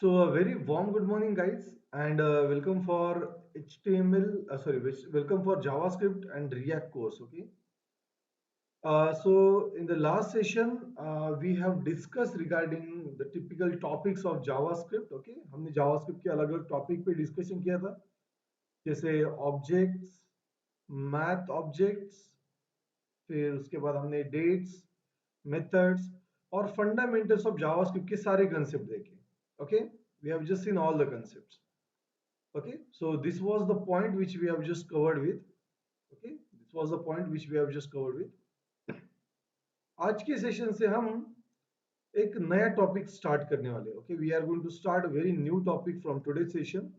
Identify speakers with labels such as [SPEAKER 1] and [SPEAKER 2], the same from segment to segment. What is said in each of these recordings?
[SPEAKER 1] So a very warm good morning, guys, and welcome for HTML. Welcome for JavaScript and React course. Okay. So in the last session, we have discussed regarding the typical topics of JavaScript. Okay, हमने JavaScript के अलग-अलग topic पे discussion किया था, जैसे objects, math objects, फिर उसके बाद हमने डेट्स, मेथड्स और फंडामेंटल्स ऑफ जावास्क्रिप्ट के सारे कंसेप्ट देखे. Okay, we have just seen all the concepts. Okay, so this was the point which we have just covered with. Okay, this was the point which we have just covered with. आज के session से हम एक नया topic start करने वाले हैं. Okay, we are going to start a very new topic from today's session.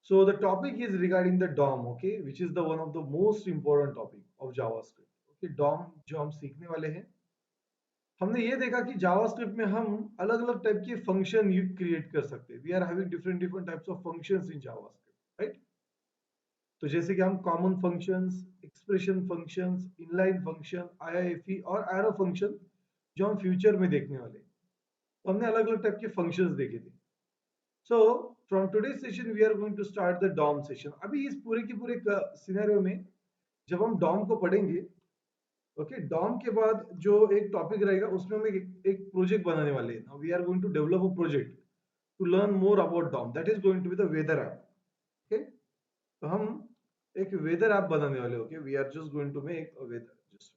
[SPEAKER 1] So the topic is regarding the DOM, okay, which is the one of the most important topic of JavaScript. Okay, DOM जो हम सीखने वाले हैं, हमने ये देखा कि JavaScript में हम अलग अलग टाइप के फंक्शन क्रिएट कर सकते हैं. We are having different different types of functions in JavaScript, right? तो जैसे कि हम common functions, expression functions, inline function, IIFE और एरो फंक्शन जो हम फ्यूचर में देखने वाले हैं, तो हमने अलग अलग टाइप के फंक्शंस देखे थे. So from today session we are going to start the DOM session. अभी इस पूरे के पूरे सिनेरियो में जब हम डॉम को पढ़ेंगे, ओके, डॉम के बाद जो एक टॉपिक रहेगा उसमें हम एक प्रोजेक्ट बनाने वाले हैं. Now we are going to develop a project to learn more about DOM. That is going to be the weather app. Okay, तो हम एक वेदर ऐप बनाने वाले. Okay, we are just going to make a weather. Just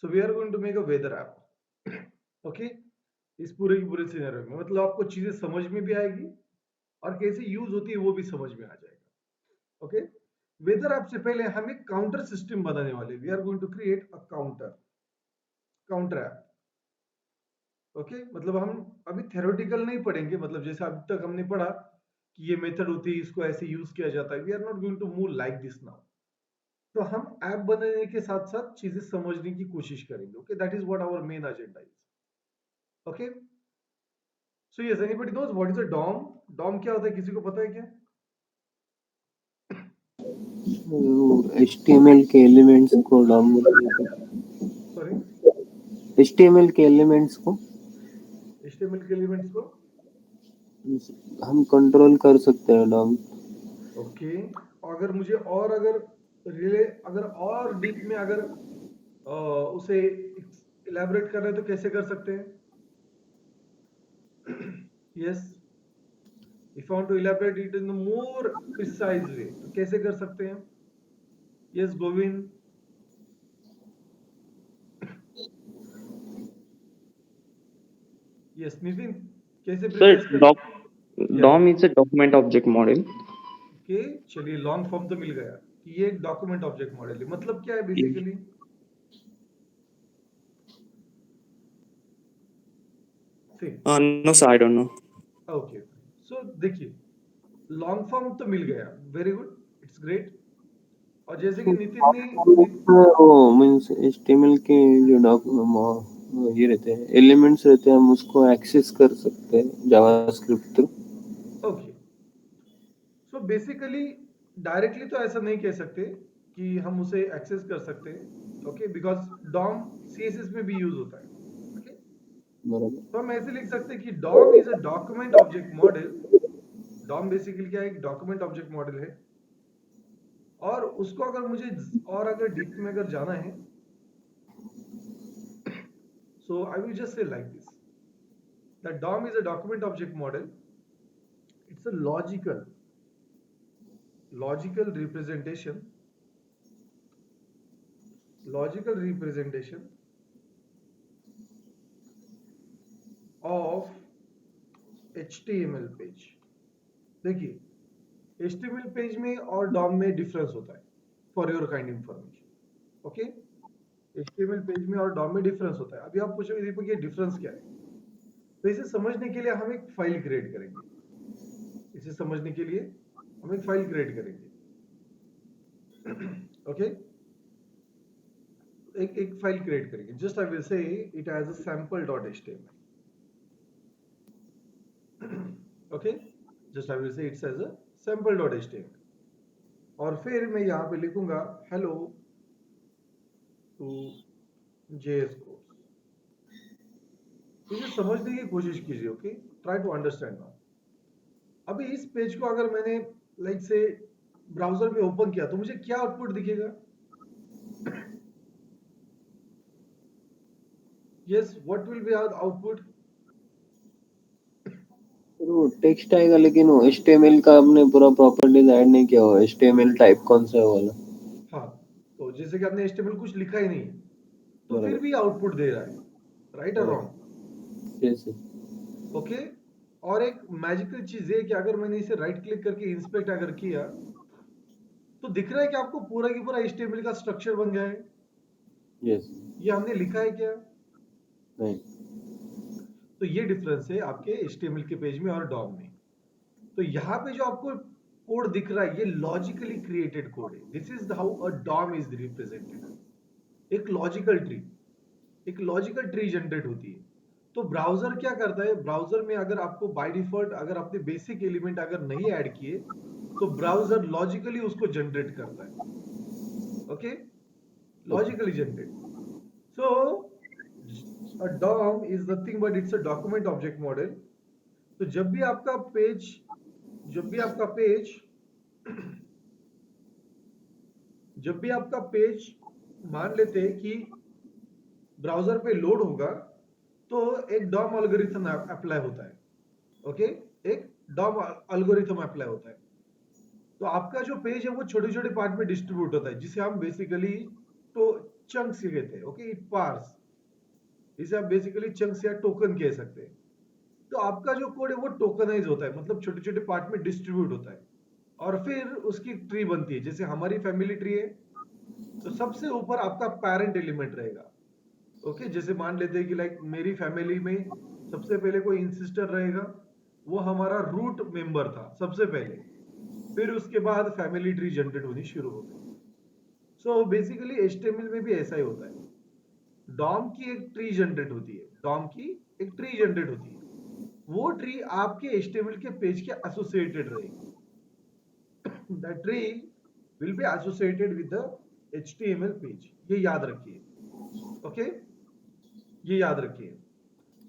[SPEAKER 1] so we are going to make a weather app. Okay, इस पूरे की पूरे scenario में मतलब आपको चीजें समझ में भी आएगी और कैसे यूज होती है वो भी समझ में आ जाएगा. ओके, वेदर ऐप से पहले हम एक काउंटर सिस्टम बनाने वाले. We are going to create a counter app. Okay, मतलब हम अभी थ्योरेटिकल नहीं पढ़ेंगे, मतलब जैसे अभी तक हमने पढ़ा कि ये मेथड होती है, इसको ऐसे यूज किया जाता है. We are not going to move like this now. तो हम ऐप बनाने के साथ साथ चीजें समझने की कोशिश करेंगे. Okay, that is what our main agenda is. Okay, so yes, anybody knows what is a DOM? DOM क्या होता है, किसी को पता है क्या?
[SPEAKER 2] HTML के एलिमेंट्स को डॉम
[SPEAKER 1] सॉरी,
[SPEAKER 2] HTML के एलिमेंट्स को
[SPEAKER 1] एचटीएमएल के एलिमेंट्स को
[SPEAKER 2] हम कंट्रोल कर सकते हैं डॉम.
[SPEAKER 1] ओके. अगर मुझे और अगर रिले अगर और डीप में अगर उसे इलेबोरेट कर रहे हैं तो कैसे कर सकते हैं? Yes, if I want to elaborate it in more precise way तो कैसे कर सकते हैं? यस गोविंद. यस नितिन, कैसे
[SPEAKER 3] So
[SPEAKER 1] प्रिसाइज कर
[SPEAKER 3] doc
[SPEAKER 1] सकते हैं? या
[SPEAKER 3] DOM is a document object model.
[SPEAKER 1] Okay, चलिए लॉन्ग फॉर्म तो मिल गया कि ये एक डॉक्यूमेंट ऑब्जेक्ट मॉडल है. मतलब क्या है basically? See,
[SPEAKER 3] No, sir, I don't know.
[SPEAKER 1] Okay, so देखिए, लॉन्ग फॉर्म तो मिल गया. Very good, it's great. और जैसे कि नितिन ने
[SPEAKER 2] वो मीन्स HTML के जो ये रहते हैं, एलिमेंट्स रहते हैं, हम उसको एक्सेस कर सकते हैं JavaScript through.
[SPEAKER 1] Okay, so basically directly तो ऐसा नहीं कह सकते कि हम उसे एक्सेस कर सकते हैं. ओके, बिकॉज डॉम सीएसएस में भी यूज होता है. ओके,
[SPEAKER 2] बराबर.
[SPEAKER 1] तो हम ऐसे लिख सकते हैं कि DOM is a document object model. DOM basically क्या है, एक डॉक्यूमेंट ऑब्जेक्ट मॉडल है. और उसको अगर मुझे और अगर डीप में अगर जाना है, so I will just say like this, that DOM is a document object model. It's a logical representation logical representation of HTML page. देखिए, HTML पेज में और DOM में डिफरेंस होता है. For your kind information. Okay, HTML page में और DOM में difference होता है. अभी आप पूछोगे दीपक ये डिफरेंस क्या है, तो इसे समझने के लिए हम एक फाइल क्रिएट करेंगे. इसे समझने के लिए हम एक फाइल क्रिएट करेंगे. ओके, एक फाइल क्रिएट करेंगे. Just I will say it as a sample.html. Okay, just I will say it's as a sample.html. और फिर मैं यहाँ पे लिखूंगा हेलो टू JS कोर्स। इसे समझने की कोशिश कीजिए, okay, try to understand now. अभी इस पेज को अगर मैंने लाइक से ब्राउजर में ओपन किया तो मुझे क्या आउटपुट दिखेगा? Yes, what will be our output?
[SPEAKER 2] वो टेक्स्ट आएगा, लेकिन वो HTML का आपने पूरा प्रॉपर्टीज ऐड नहीं किया हुआ। HTML टाइप कौन सा है वाला?
[SPEAKER 1] हाँ, तो जैसे कि आपने HTML कुछ लिखा ही नहीं है, तो फिर
[SPEAKER 2] बराबर।
[SPEAKER 1] भी आउटपुट दे रहा है, राइट और रॉन्ग?
[SPEAKER 2] जैसे
[SPEAKER 1] ओके। और एक मैजिकल चीज है कि अगर मैंने इसे राइट क्लिक करके इंस्पेक्ट अगर किया तो दिख रहा है कि आपको पूरा की पूरा HTML का स्ट्रक्चर बन गया है।
[SPEAKER 2] यस।
[SPEAKER 1] ये हमने लिखा है क्या?
[SPEAKER 2] नहीं।
[SPEAKER 1] तो ये डिफरेंस है आपके HTML के पेज में और DOM में। तो यहाँ पे जो आपको कोड दिख रहा है, ये लॉजिकली क्रिएटेड कोड है। This is how a DOM is represented. एक लॉजिकल ट्री जनरेट होती है। तो ब्राउजर क्या करता है? ब्राउजर में अगर आपको बाय डिफॉल्ट अगर आपने बेसिक एलिमेंट अगर नहीं ऐड किए तो ब्राउजर लॉजिकली उसको जनरेट करता है। Okay,
[SPEAKER 2] okay.
[SPEAKER 1] Logically generate. So a DOM is nothing but it's a document object model। तो जब भी आपका पेज जब भी आपका पेज मान लेते हैं कि ब्राउजर पे लोड होगा तो एक डॉम एल्गोरिथम अप्लाई होता है। ओके, एक डॉम एल्गोरिथम अप्लाई होता है। तो आपका जो पेज है वो छोटे छोटे पार्ट में डिस्ट्रीब्यूट होता है, जिसे हम बेसिकली तो चंक्स कहते हैं। ओके, इट पार्स, इसे आप बेसिकली चंक्स या टोकन कह सकते हैं। तो आपका जो कोड है वो टोकनाइज होता है, मतलब छोटे छोटे पार्ट में डिस्ट्रीब्यूट होता है और फिर उसकी ट्री बनती है। जैसे हमारी फैमिली ट्री है तो सबसे ऊपर आपका पेरेंट एलिमेंट रहेगा। ओके, जैसे मान लेते हैं कि लाइक मेरी फैमिली में सबसे पहले कोई इंसिस्टर रहेगा, वो हमारा रूट मेंबर था सबसे पहले। फिर उसके बाद फैमिली ट्री जनरेट होनी शुरू हो गई। सो बेसिकली HTML में भी ऐसा ही होता है। डॉम की एक ट्री जनरेट होती है, डॉम की एक ट्री जनरेट होती है। वो ट्री आपके HTML के पेज के एसोसिएटेड रहेगी। The tree will be associated with the HTML page, ये याद रखिए। ओके, ये याद रखिए।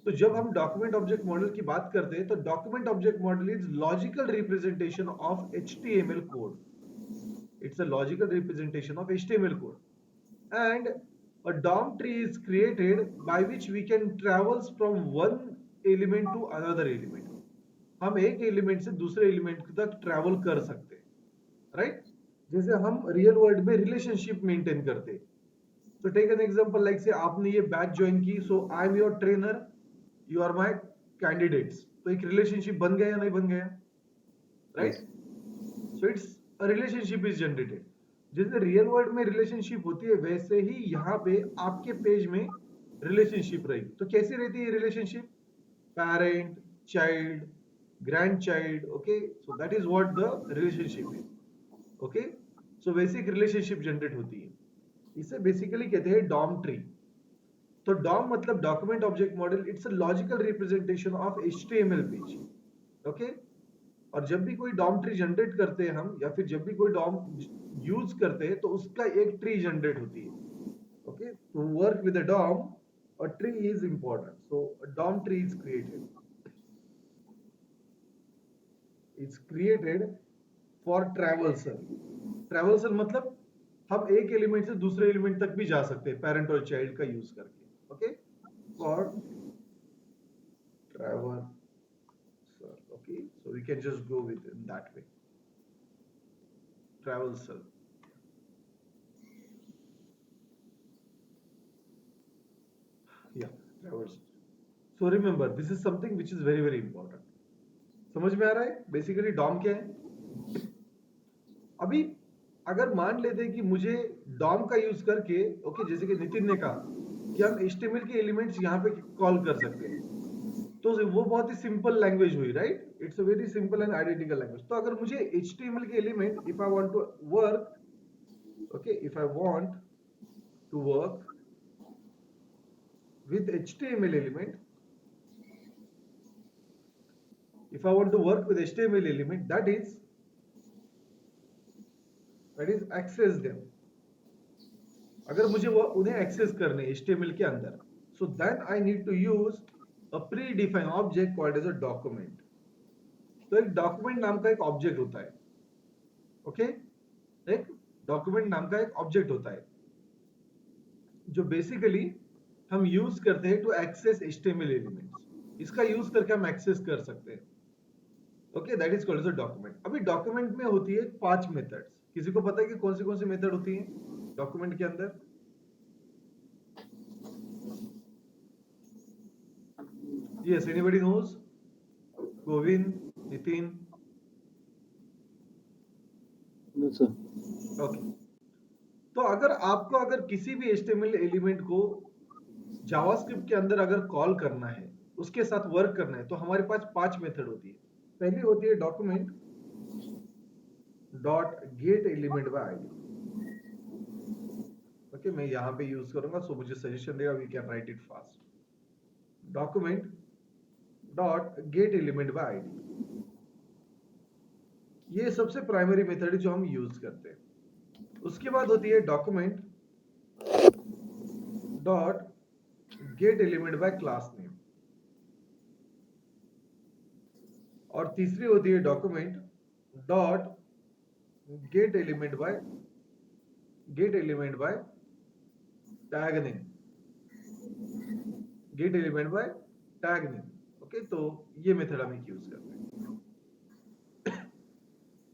[SPEAKER 1] तो जब हम डॉक्यूमेंट ऑब्जेक्ट मॉडल की बात करते हैं तो document object model is logical representation of HTML code. It's a logical representation of HTML code, and a DOM tree is created by which we can travels from one element to another element। हम एक element से दूसरे element तक travel कर सकते हैं, right? जैसे हम रियल वर्ल्ड में रिलेशनशिप मेंटेन करते हैं। तो टेक एन एग्जांपल, लाइक से आपने ये बैच ज्वाइन की, so I am your trainer, you are my candidates. तो एक रिलेशनशिप बन गया या नहीं बन गया,
[SPEAKER 2] yes.
[SPEAKER 1] Right? So it's a relationship is generated. जैसे रियल वर्ल्ड में रिलेशनशिप होती है वैसे ही यहाँ पे आपके पेज में रिलेशनशिप रहेगी। तो कैसी रहती है relationship? Parent child, grandchild. Okay, so that is what the relationship is. Okay, so वैसे एक रिलेशनशिप जनरेट होती है। इसे बेसिकली कहते हैं डॉम ट्री। तो डॉम मतलब document object model, it's a logical representation of HTML page. Okay, और जब भी कोई डॉम ट्री जनरेट करते हैं हम, या फिर जब भी कोई डॉम यूज करते हैं तो उसका एक ट्री जनरेट होती है। Okay, to work with a DOM a tree is important, so a DOM tree is created, it's created for traversal। traversal मतलब हम एक एलिमेंट से दूसरे एलिमेंट तक भी जा सकते हैं पेरेंट और चाइल्ड का यूज करके। Okay, for traversal। Okay, so we can just go with in that way, traversal। Yeah, traversal। So remember, this is something which is very very important। समझ में आ रहा है बेसिकली डॉम क्या है? अभी अगर मान लेते हैं कि मुझे डॉम का यूज करके, ओके, जैसे कि नितिन ने कहा कि हम HTML के एलिमेंट्स यहाँ पे कॉल कर सकते हैं, तो वो बहुत ही सिंपल लैंग्वेज हुई, right? It's a very simple and identical language. तो अगर मुझे HTML के element, if I want to work, okay, if I want to work with HTML element, if I want to work with HTML element, that is access them, अगर मुझे वो उन्हें access करने HTML के अंदर, so then I need to use a predefined object called as a document. तो एक document नाम का एक ऑब्जेक्ट होता है, ओके एक डॉक्यूमेंट नाम का एक ऑब्जेक्ट होता है जो बेसिकली हम यूज करते हैं टू एक्सेस HTML एलिमेंट्स। इसका यूज करके हम एक्सेस कर सकते हैं, okay that is called as a document. अभी डॉक्यूमेंट में होती है 5 मेथड्स। किसी को पता है कि कौन सी मेथड होती है डॉक्यूमेंट के अंदर? Yes, anybody knows? Govind, Nitin?
[SPEAKER 2] No sir.
[SPEAKER 1] Okay, तो अगर किसी भी HTML एलिमेंट को जावास्क्रिप्ट के अंदर अगर कॉल करना है, उसके साथ वर्क करना है, तो हमारे पास 5 मेथड होती है। पहली होती है document dot get element by ID. Okay, मैं यहां पे यूज करूंगा, सो मुझे सजेशन देगा, we can write it fast. Document dot get element by ID, ये सबसे प्राइमरी मेथड है जो हम यूज करते हैं। उसके बाद होती है document dot get element bye class name, और तीसरी होती है document dot get element bye tag name, gate element bye tag name. Okay, तो ये मेथड हम यूज करते हैं।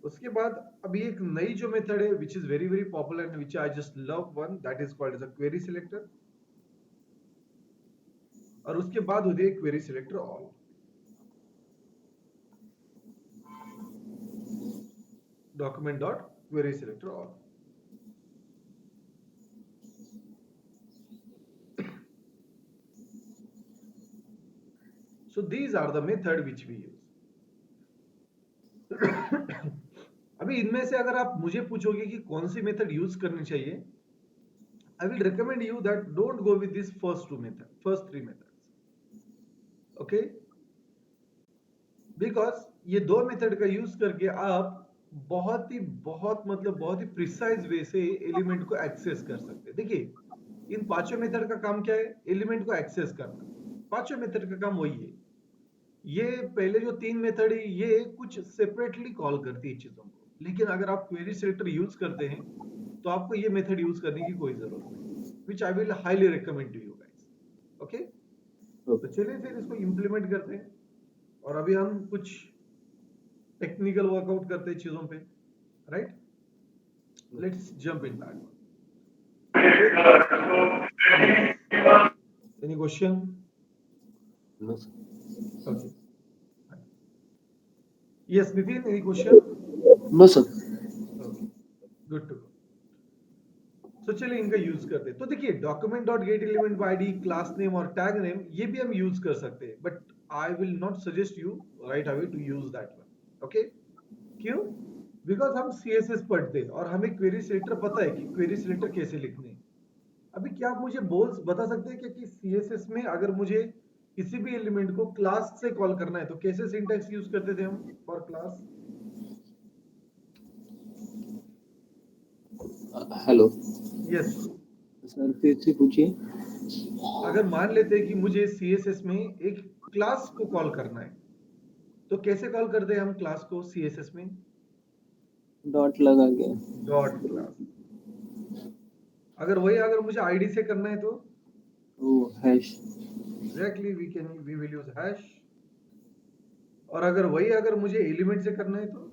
[SPEAKER 1] उसके बाद अभी एक नई जो मेथड है which is very very popular and which I just love one, that is called as a query selector. और उसके बाद होती है query selector all. Document dot query selector all. So these are the method which we use. अभी इनमें से अगर आप मुझे पूछोगे कि कौन सी मेथड यूज करनी चाहिए, I will recommend you that don't go with this first three methods. Okay? Because ये दो मेथड का यूज करके आप बहुत ही प्रिसाइज वे से एलिमेंट को एक्सेस कर सकते हैं। देखिए इन पांचों मेथड का काम क्या है? एलिमेंट को एक्सेस करना। पांचों मेथड का काम वही है। ये पहले जो 3 मेथड है ये कुछ सेपरेटली कॉल करती है चीजों को, लेकिन अगर आप क्वेरी सिलेक्टर यूज करते हैं तो आपको ये मेथड यूज करने की कोई जरूरत नहीं, which I will highly recommend to you guys. Okay, तो चलिए फिर इसको इंप्लीमेंट करते हैं, और अभी हम कुछ टेक्निकल वर्कआउट करते हैं चीजों पे, right? Let's jump in that. Any question?
[SPEAKER 2] No sir.
[SPEAKER 1] Okay, yes Nitin, any question?
[SPEAKER 2] No sir.
[SPEAKER 1] Okay, good to go. तो चलिए इनका यूज करते हैं। तो देखिए document dot get element by ID, class name और टैग नेम, ये भी हम यूज कर सकते हैं, but I will not suggest you right away to use that one. Okay, क्यों? बिकॉज हम CSS पढ़ते हैं और हमें क्वेरी सिलेक्टर पता है कि क्वेरी सिलेक्टर कैसे लिखने हैं। अभी क्या आप मुझे बता सकते हैं कि CSS में अगर मुझे किसी भी एलिमेंट को क्लास से कॉल करना है तो कैसे सिंटैक्स यूज करते थे हम for class?
[SPEAKER 2] Hello
[SPEAKER 1] yes,
[SPEAKER 2] sir, फिर से पूछिए।
[SPEAKER 1] अगर मान लेते हैं कि मुझे CSS में एक क्लास को कॉल करना है तो कैसे कॉल करते हैं हम क्लास को CSS में?
[SPEAKER 2] डॉट लगा के।
[SPEAKER 1] Dot class. अगर मुझे आईडी से करना है तो
[SPEAKER 2] वो hash.
[SPEAKER 1] Exactly we will use hash. और अगर मुझे एलिमेंट से करना है तो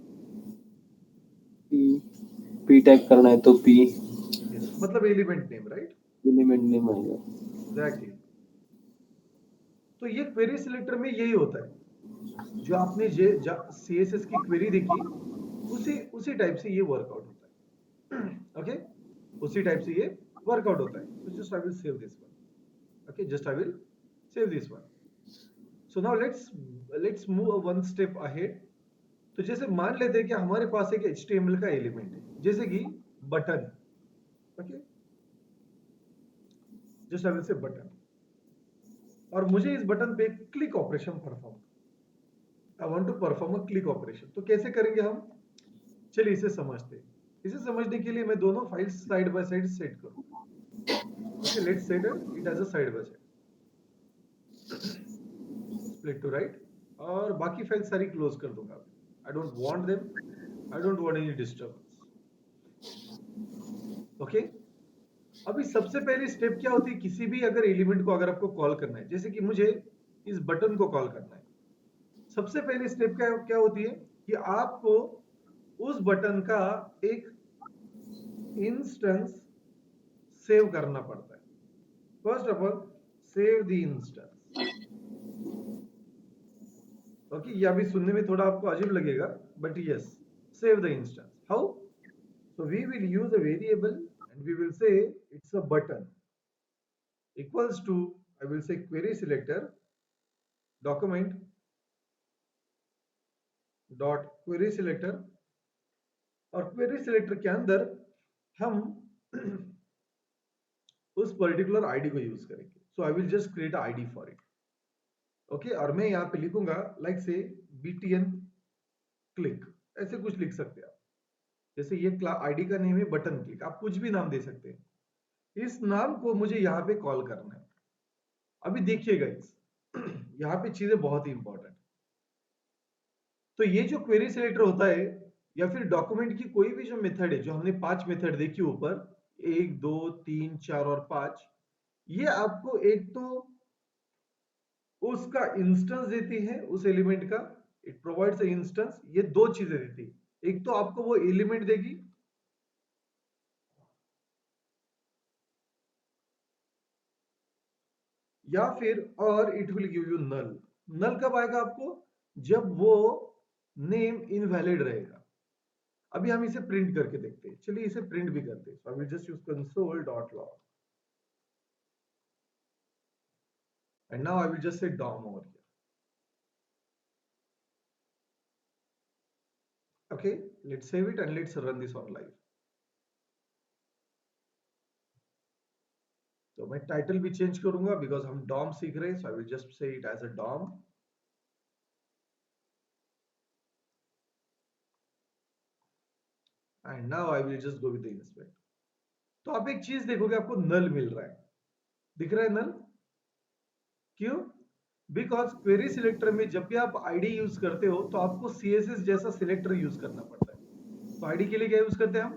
[SPEAKER 2] पी टैग करना है तो पी।
[SPEAKER 1] yes, मतलब element name, right?
[SPEAKER 2] Element name आएगा।
[SPEAKER 1] एग्जैक्टली। तो ये क्वेरी सिलेक्टर में यही होता है, जो आपने CSS की क्वेरी देखी उसी टाइप से ये वर्कआउट होता है। ओके, उसी टाइप से ये वर्कआउट होता है। तो just I will save this one. Okay, just I will save this one. So now let's move one step ahead. तो जैसे मान लेते हैं कि हमारे पास एक HTML का एलिमेंट है, जैसे कि button. Okay, just I will say button, और मुझे इस बटन पे click operation perform, I want to perform a click operation. तो कैसे करेंगे हम? चलिए इसे समझते हैं। इसे समझने के लिए मैं दोनों files side by side set करूंगा। Okay, let's set it as a side by side, split to right, और बाकी फाइल सारी क्लोज कर दूंगा। I don't want them, I don't want any disturbance. Okay, अभी सबसे पहली स्टेप क्या होती है, किसी भी अगर एलिमेंट को अगर आपको कॉल करना है, जैसे कि मुझे इस बटन को कॉल करना है, सबसे पहली स्टेप क्या क्या होती है कि आपको उस बटन का एक इंस्टेंस सेव करना पड़ता है। First of all save the instance. Okay, ये अभी सुनने में थोड़ा आपको अजीब लगेगा, but yes, save the instance. How? So we will use a variable and we will say it's a button equals to, I will say query selector document dot query selector, और query selector के अंदर हम उस particular ID को use करेंगे। So I will just create ID for it. Okay, और मैं यहाँ पे लिखूंगा लाइक से btn क्लिक, ऐसे कुछ लिख सकते हैं आप। जैसे ये आईडी का नेम है बटन क्लिक, आप कुछ भी नाम दे सकते हैं। इस नाम को मुझे यहाँ पे कॉल करना है। अभी देखिएगा यहाँ पे चीजें बहुत ही इंपॉर्टेंट। तो ये जो क्वेरी सिलेक्टर होता है या फिर डॉक्यूमेंट की कोई भी जो मेथड है, जो हमने 5 मेथड देखी ऊपर, 1 2 3 4 और 5, ये आपको एक तो उसका इंस्टेंस देती है उस एलिमेंट का, इट प्रोवाइड्स अ इंस्टेंस। ये दो चीजें देती है, एक तो आपको वो एलिमेंट देगी, या फिर और इट विल गिव यू नल। नल कब आएगा आपको? जब वो नेम इनवैलिड रहेगा। अभी हम इसे प्रिंट करके देखते हैं, चलिए इसे प्रिंट भी करते हैं। So I will just use console.log and now I will just say DOM over here. Okay, let's save it and let's run this on live. तो मैं टाइटल भी चेंज करूंगा बिकॉज हम DOM सीख रहे हैं, so I will just say it as a DOM and now I will just go with the inspect. तो आप एक चीज देखोगे, आपको नल मिल रहा है, दिख रहा है नल। क्यों? बिकॉज क्वेरी सिलेक्टर में जब भी आप आईडी यूज करते हो तो आपको सीएसएस जैसा सिलेक्टर यूज करना पड़ता है। तो आईडी के लिए क्या यूज करते हैं हम?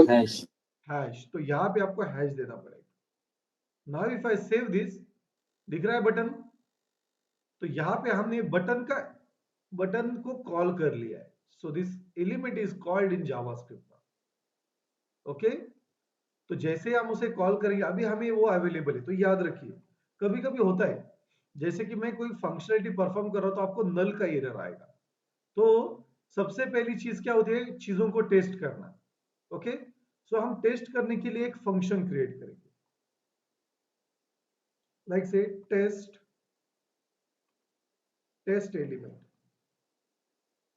[SPEAKER 2] हैश।
[SPEAKER 1] हैश। तो यहाँ पे आपको हैश देना पड़ेगा। Now if I save this, दिख रहा है बटन? तो यहाँ पे हमने बटन को कॉल कर लिया है। So this element is called in JavaScript. Okay, तो जैसे हम उसे कॉल करेंगे, अभी हमें वो अवेलेबल है। तो याद रखिए, कभी कभी होता है जैसे कि मैं कोई फंक्शनलिटी परफॉर्म कर रहा हूं तो आपको नल का एरर आएगा। तो सबसे पहली चीज क्या होती है? चीजों को टेस्ट करना। ओके, सो हम टेस्ट करने के लिए एक फंक्शन क्रिएट करेंगे, लाइक से टेस्ट एलिमेंट।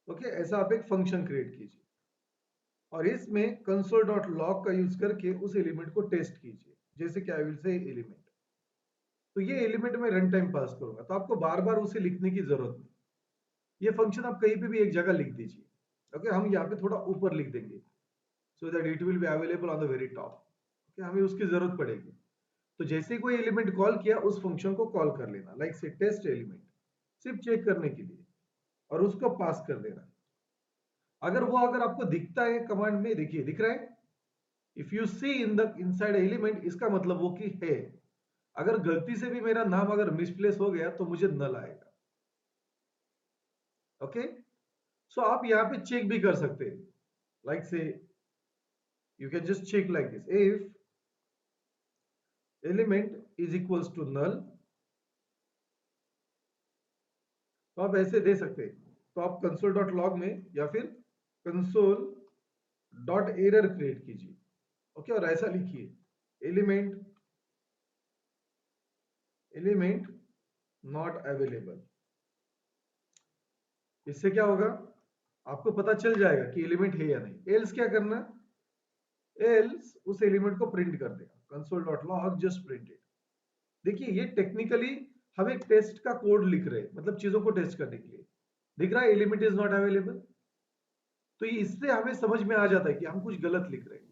[SPEAKER 1] ओके, ऐसा आप एक फंक्शन क्रिएट कीजिए और इसमें console.log का यूज करके उस एलिमेंट को टेस्ट कीजिए। जैसे कि आई विल से एलिमेंट, तो ये एलिमेंट में रन टाइम पास करूंगा, तो आपको बार बार उसे लिखने की जरूरत नहीं। ये फंक्शन आप कहीं पे भी एक जगह लिख दीजिए। ओके, हम यहाँ पे थोड़ा ऊपर लिख देंगे so that it will be available on the very top. Okay, हमें उसकी जरूरत पड़ेगी। तो जैसे कोई एलिमेंट कॉल किया, उस फंक्शन को कॉल कर लेना, लाइक से टेस्ट एलिमेंट, सिर्फ चेक करने के लिए, और उसको पास कर देना। अगर आपको दिखता है कमांड में, देखिए दिख रहा है, if you see in the inside element, इसका मतलब वो की है। अगर गलती से भी मेरा नाम अगर मिसप्लेस हो गया तो मुझे नल आएगा। ओके, सो आप यहाँ पे चेक भी कर सकते हैं, लाइक से you can just check like this, if element is equals to null, तो आप ऐसे दे सकते हैं। तो आप console.log में या फिर console.error क्रिएट कीजिए। ओके, और ऐसा लिखिए एलिमेंट नॉट अवेलेबल। इससे क्या होगा? आपको पता चल जाएगा कि एलिमेंट है या नहीं। एल्स क्या करना? एल्स उस एलिमेंट को प्रिंट कर देगा, console.log जस्ट प्रिंटेड। देखिए, ये टेक्निकली हम एक टेस्ट का कोड लिख रहे हैं, मतलब चीजों को टेस्ट करने के लिए। दिख रहा है एलिमेंट इज नॉट अवेलेबल। तो इससे हमें समझ में आ जाता है कि हम कुछ गलत लिख रहे हैं।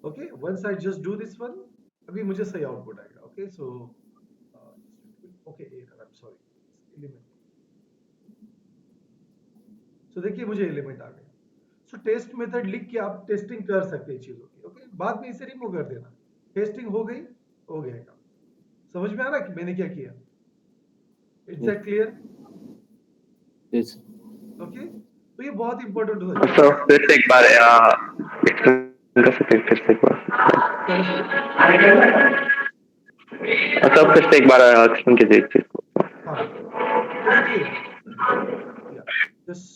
[SPEAKER 1] Okay, once I just do this one, अभी मुझे सही आउटपुट आएगा। Okay, so okay, error, I am sorry, element. So देखिए मुझे एलिमेंट आ गया। सो टेस्ट मेथड लिख के आप टेस्टिंग कर सकते हैं चीजों की। ओके, बाद में इसे रिमूव कर देना। टेस्टिंग हो गई, हो गया काम। समझ में आ रहा है कि मैंने क्या किया? It's that clear?
[SPEAKER 2] Yes
[SPEAKER 1] okay, तो ये बहुत इंपॉर्टेंट होता है।
[SPEAKER 3] तो फिर से एक बार explain कर सकते हैं, फिर से एक बार
[SPEAKER 1] क्या सॉरी?
[SPEAKER 3] मतलब फिर से एक बार एक्सप्लेन कीजिए इस चीज को।
[SPEAKER 1] हाँ, तो देखिए, या just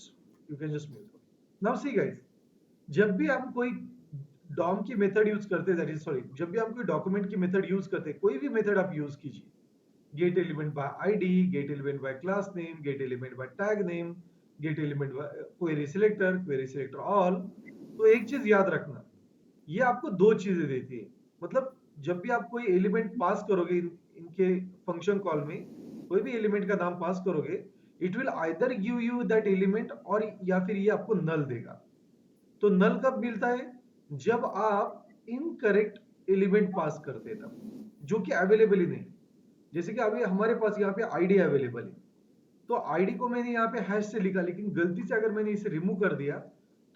[SPEAKER 1] you can just mute. Now see guys, जब भी हम कोई डॉम की मेथड यूज करते हैं, दैट इज सॉरी, जब भी हम कोई डॉक्यूमेंट की मेथड यूज करते हैं, कोई भी मेथड आप यूज कीजिए, gate element by ID, gate element bye class name, gate element bye tag name, gate element bye query selector all, तो एक चीज याद रखना, ये आपको दो चीजें देती है। मतलब जब भी आप कोई एलिमेंट पास करोगे इनके फंक्शन कॉल में, कोई भी एलिमेंट का नाम पास करोगे, it will either give you that element, और या फिर ये आपको नल देगा। तो नल कब मिलता है? जब आप इनकरेक्ट एलिमेंट पास करते हैं तब, जो कि अवेलेबल ही नहीं। जैसे कि अभी हमारे पास यहाँ पे आईडी अवेलेबल है, तो आईडी को मैंने यहाँ पे हैश से लिखा, लेकिन गलती से अगर मैंने इसे रिमूव कर दिया,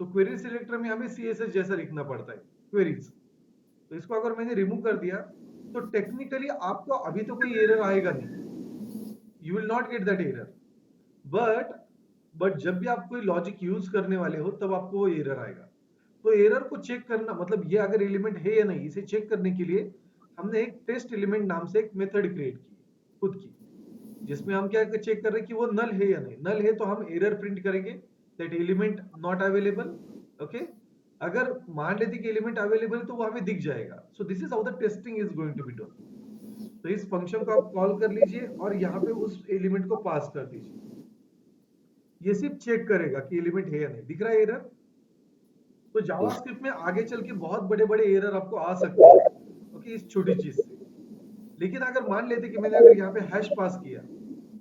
[SPEAKER 1] तो क्वेरी सिलेक्टर में हमें सीएसएस जैसा लिखना पड़ता है, क्वेरीज। तो इसको अगर मैंने रिमूव कर दिया, तो टेक्निकली आपको अभी तो कोई एरर आएगा नहीं, you will not get that error. But जब भी आप कोई लॉजिक यूज करने वाले हो, तब आपको वो एरर आएगा। तो एरर को चेक करना, मतलब ये अगर एलिमेंट है या नहीं, इसे चेक करने के लिए हमने एक टेस्ट एलिमेंट नाम से एक मेथड क्रिएट की खुद की, जिसमें हम क्या चेक कर रहे हैं कि वो नल है या नहीं। नल है तो हम एरर प्रिंट करेंगे, that element not available. Okay, अगर मान लेते कि एलिमेंट अवेलेबल है, तो वो हमें दिख जाएगा। So this is how the testing is going to be done. तो इस फंक्शन को आप कॉल कर लीजिए और यहाँ पे उस एलिमेंट को पास कर दीजिए। ये सिर्फ चेक करेगा कि एलिमेंट है या नहीं। दिख रहा है एरर? तो जावास्क्रिप्ट में आगे चल के बहुत बड़े बड़े एरर आपको आ सकते हैं, ओके, इस छोटी चीज से। लेकिन अगर मान लेते कि मैंने अगर यहाँ पे हैश पास किया,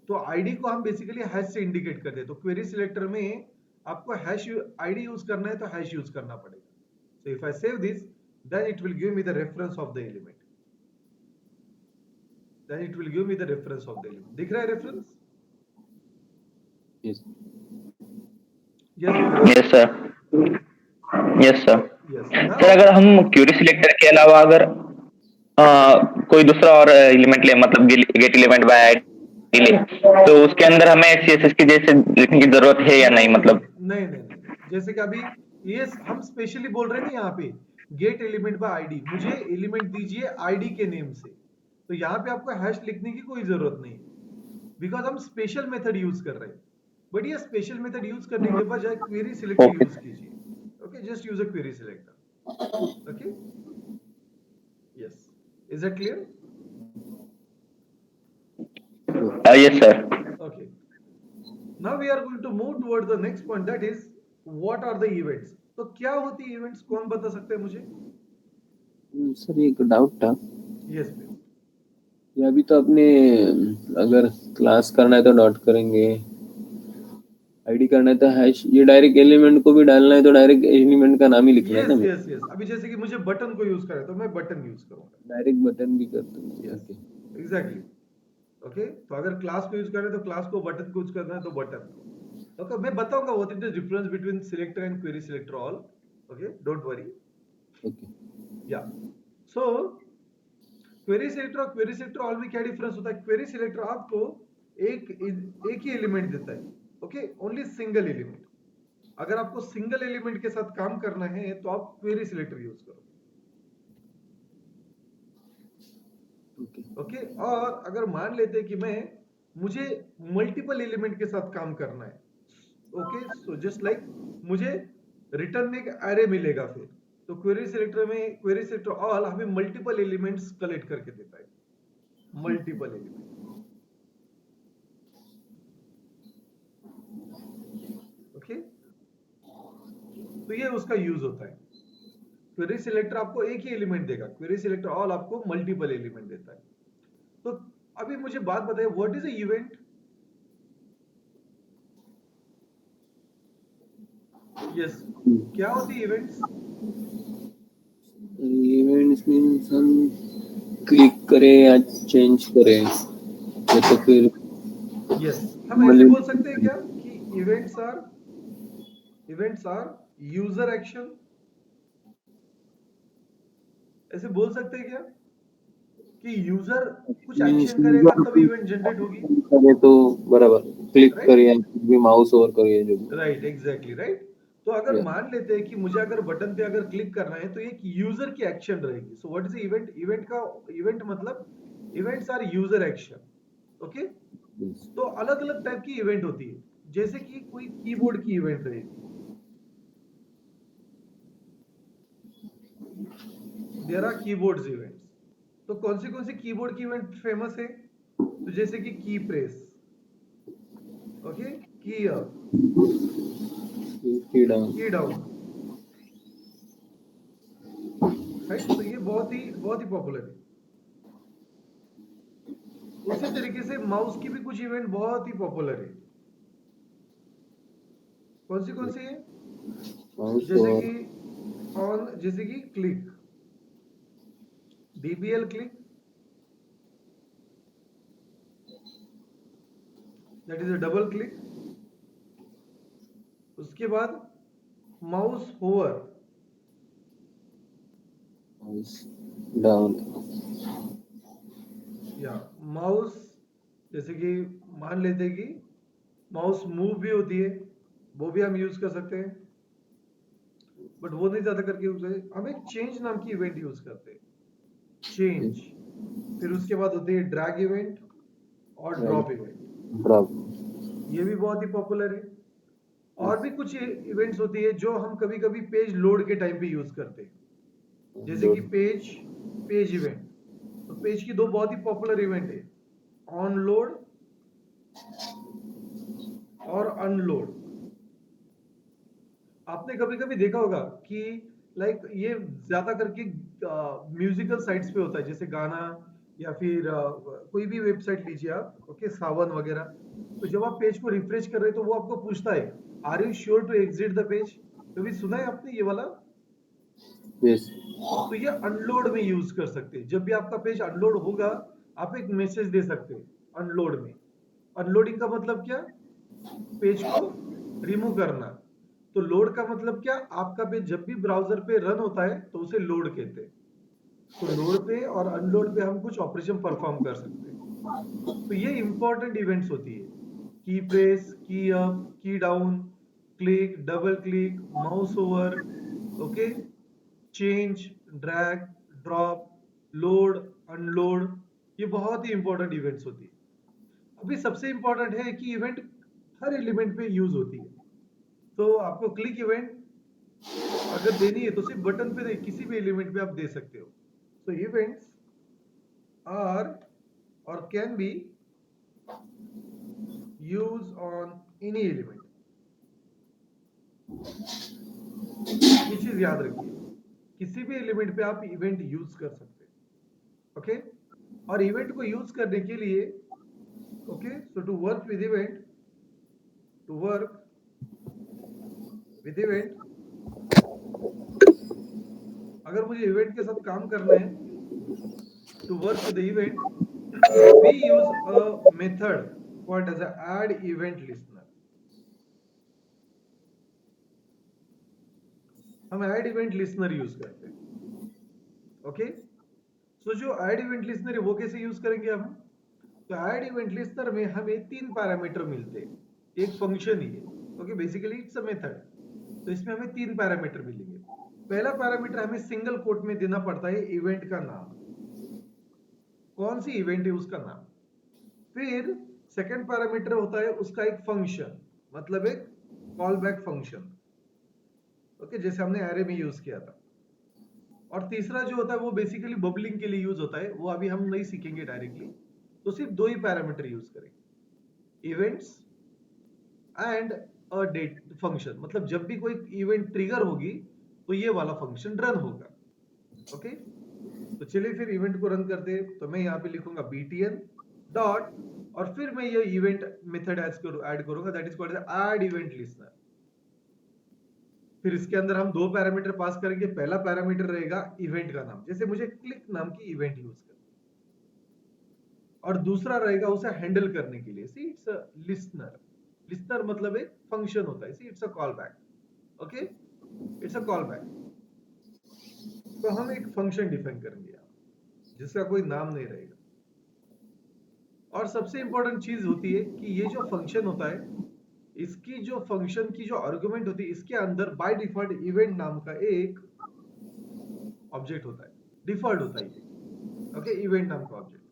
[SPEAKER 1] तो आईडी को हम बेसिकली हैश से इंडिकेट करते हैं। तो क्वेरी सिलेक्टर में आपको हैश आईडी यूज करना है, तो हैश यूज करना पड़ेगा। So if I save this, then it will give me the reference of the element. Then it will give me the reference of the element. दिख रहा है reference?
[SPEAKER 2] Yes
[SPEAKER 3] yes sir, yes sir.
[SPEAKER 1] Yes.
[SPEAKER 3] Sir अगर हम query selector के अलावा अगर कोई दूसरा और एलिमेंट ले, मतलब गेट एलिमेंट बाय आईडी ले, तो उसके अंदर हमें सीएसएस की जैसे लिखने की जरूरत है या नहीं? मतलब
[SPEAKER 1] नहीं, जैसे कि अभी ये हम स्पेशली बोल रहे हैं ना, यहाँ पे गेट एलिमेंट बाय आईडी, मुझे एलिमेंट दीजिए आईडी के नेम से। तो यहाँ पे आपको हैश लिखने की कोई जरूरत नहीं, बिकॉज हम स्पेशल मेथड यूज कर रहे हैं। बट ये स्पेशल मेथड यूज करने के बजाय क्वेरी सिलेक्टर
[SPEAKER 3] ओके
[SPEAKER 1] यूज कीजिए। Okay, just use a query selector. Okay, yes, is that clear?
[SPEAKER 3] Yes sir.
[SPEAKER 1] Okay. Now we are going to move towards the next point, that is what are the events. तो क्या होती है events, कौन बता सकते हैं मुझे?
[SPEAKER 2] Sir एक डाउट था।
[SPEAKER 1] Yes please.
[SPEAKER 2] ये अभी तो अपने अगर क्लास करना है तो डॉट करेंगे, आईडी करना है तो हैश, ये डायरेक्ट एलिमेंट को भी डालना है तो डायरेक्ट एलिमेंट का नाम ही लिखना है ना?
[SPEAKER 1] Yes. अभी जैसे कि मुझे बटन को यूज करें, तो मैं बटन यूज करूंगा।
[SPEAKER 2] डायरेक्ट बटन भी कर दूंगा।
[SPEAKER 1] Yes,
[SPEAKER 2] okay
[SPEAKER 1] exactly. ओके, तो अगर क्लास को यूज करें तो क्लास को, बटन को यूज करना है तो बटन को। ओके, मैं बताऊंगा what is the difference between selector and query selector all. Okay, don't worry.
[SPEAKER 2] Okay
[SPEAKER 1] या सो क्वेरी सिलेक्टर और क्वेरी सिलेक्टर ऑल में क्या डिफरेंस होता है? क्वेरी सिलेक्टर आपको एक ही एलिमेंट देता है। Okay, only single element. अगर आपको सिंगल एलिमेंट के साथ काम करना है, तो आप क्वेरी सिलेक्टर यूज करो। ओके, और अगर मान लेते हैं कि मुझे मल्टीपल एलिमेंट के साथ काम करना है, ओके, सो जस्ट लाइक मुझे रिटर्न में एक एरे मिलेगा, फिर तो क्वेरी सिलेक्टर में, क्वेरी सिलेक्टर ऑल हमें मल्टीपल एलिमेंट्स कलेक्ट करके देता है, मल्टीपल एलिमेंट। ओके, तो ये उसका यूज होता है। क्वेरी सिलेक्टर आपको एक ही एलिमेंट देगा, क्वेरी सिलेक्टर ऑल आपको मल्टीपल एलिमेंट देता है। तो अभी मुझे बात बताइए, what is a event? Yes, क्या होती है इवेंट्स?
[SPEAKER 2] इवेंट्स मीन्स हम क्लिक करें या चेंज करें या तो फिर
[SPEAKER 1] यस, हम ऐसे बोल सकते हैं क्या कि इवेंट्स आर यूजर एक्शन, ऐसे बोल सकते हैं क्या कि यूजर कुछ
[SPEAKER 2] मीन्स
[SPEAKER 1] एक्शन करेगा तब इवेंट जनरेट होगी,
[SPEAKER 2] करें तो बराबर क्लिक
[SPEAKER 1] राइट?
[SPEAKER 2] करें या फिर भी माउस ओवर करिए जो भी।
[SPEAKER 1] Right, exactly right. तो अगर
[SPEAKER 2] Yes.
[SPEAKER 1] मान लेते हैं कि मुझे अगर बटन पे अगर क्लिक करना है तो एक यूजर की एक्शन रहेगी। So what is event? Event मतलब events are user action, okay.
[SPEAKER 2] Yes.
[SPEAKER 1] तो अलग अलग टाइप की इवेंट होती है, जैसे कि कोई कीबोर्ड की इवेंट रहेगी, देयर आर कीबोर्ड्स इवेंट्स। तो कौन सी कीबोर्ड की इवेंट फेमस है? तो जैसे कि की प्रेस, ओके, की अप,
[SPEAKER 2] की डाउन।
[SPEAKER 1] की डाउन, राइट। तो ये बहुत ही पॉपुलर है। उसी तरीके से माउस की भी कुछ इवेंट बहुत ही पॉपुलर है। कौन सी है?
[SPEAKER 2] माउस
[SPEAKER 1] जैसे
[SPEAKER 2] ओवर।
[SPEAKER 1] कि जैसे कि click, DBL click, that is a double click. उसके बाद माउस होवर,
[SPEAKER 2] माउस डाउन।
[SPEAKER 1] या माउस, जैसे कि मान लेते हैं कि माउस मूव भी होती है, वो भी हम यूज कर सकते हैं, बट वो नहीं ज्यादा करके यूज है। हम एक चेंज नाम की इवेंट यूज करते हैं, चेंज। फिर उसके बाद होती है ड्रैग इवेंट और ड्रॉप इवेंट,
[SPEAKER 2] ड्रॉप।
[SPEAKER 1] ये भी बहुत ही पॉपुलर है। और भी कुछ इवेंट्स होती है जो हम कभी कभी पेज लोड के टाइम पे यूज करते हैं, जैसे कि पेज पेज इवेंट। तो पेज की दो बहुत ही पॉपुलर इवेंट है, ऑन लोड और अनलोड। आपने कभी कभी देखा होगा कि लाइक ये ज्यादा करके म्यूजिकल साइट्स पे होता है, जैसे गाना या फिर कोई भी वेबसाइट लीजिए आप, ओके, सावन वगैरह। तो जब आप पेज को रिफ्रेश कर रहे हैं तो वो आपको पूछता है, are you sure to exit the page? कभी सुना है आपने ये वाला?
[SPEAKER 2] यस।
[SPEAKER 1] तो ये अनलोड में यूज कर सकते हैं। जब भी आपका पेज अनलोड होगा, आप एक मैसेज दे सकते हैं अनलोड में। अनलोडिंग का मतलब क्या? पेज को रिमूव करना। तो लोड का मतलब क्या? आपका पेज जब भी ब्राउजर पे रन होता है तो उसे लोड कहते हैं। तो लोड पे और अनलोड पे हम कुछ ऑपरेशन परफॉर्म कर सकते हैं। तो ये इंपॉर्टेंट इवेंट्स होती है, की प्रेस, की अप, की down, click, double click, mouse over, okay, change, drag, drop, load, unload, ये बहुत ही इंपॉर्टेंट इवेंट्स होती है। अभी सबसे इंपॉर्टेंट है कि इवेंट हर एलिमेंट पे यूज होती है। तो आपको क्लिक इवेंट अगर देनी है तो सिर्फ बटन पे किसी भी एलिमेंट पे आप दे सकते हो। सो इवेंट्स आर और can be use on any element. ये चीज याद रखिए, किसी भी एलिमेंट पे आप इवेंट यूज कर सकते हैं, ओके। और इवेंट को यूज करने के लिए, okay, so to work with event, to work with event, अगर मुझे इवेंट के साथ काम करना है, to work with event we use a method called as a add event listener। हम add event listener यूज करते हैं, ओके। सो जो add event listener है वो कैसे यूज करेंगे हम? तो add event listener में हमें तीन पैरामीटर मिलते हैं, एक फंक्शन ही है, okay, basically it's a method. तो इसमें हमें तीन पैरामीटर मिलेंगे। पहला पैरामीटर हमें सिंगल कोट में देना पड़ता है इवेंट का नाम, कौन सी इवेंट है उसका नाम। फिर सेकंड पैरामीटर होता है उसका एक फंक्शन, मतलब एक कॉल बैक फंक्शन, ओके, जैसे हमने एरे में यूज किया था। और तीसरा जो होता है वो बेसिकली बबलिंग के लिए यूज होता है, वो अभी हम नहीं सीखेंगे डायरेक्टली। तो सिर्फ दो ही पैरामीटर यूज करेंगे, events and a date function. मतलब जब भी कोई इवेंट ट्रिगर होगी तो ये वाला फंक्शन रन होगा, ओके। तो चलिए फिर इवेंट को रन करते हैं। तो मैं यहाँ पे लिखूंगा btn डॉट, और फिर मैं ये इवेंट मेथड ऐड करूंगा, that is called add event listener. फिर इसके अंदर हम दो पैरामीटर पास करेंगे। पहला पैरामीटर रहेगा इवेंट का नाम, जैसे मुझे क्लिक नाम की इवेंट यूज करनी, और दूसरा रहेगा उसे हैंडल करने के लिए, see it's a listener. Listener मतलब एक फंक्शन होता है, see it's a call back, okay, it's a call back. तो हम एक फंक्शन डिफाइन करेंगे यहाँ जिसका कोई नाम नहीं रहेगा। और सबसे इंपॉर्टेंट चीज होती है कि ये जो फंक्शन होता है, इसकी जो फंक्शन की जो आर्गुमेंट होती है, इसके अंदर बाय डिफॉल्ट इवेंट नाम का एक ऑब्जेक्ट होता है, डिफॉल्ट होता है ये, ओके, इवेंट नाम का ऑब्जेक्ट।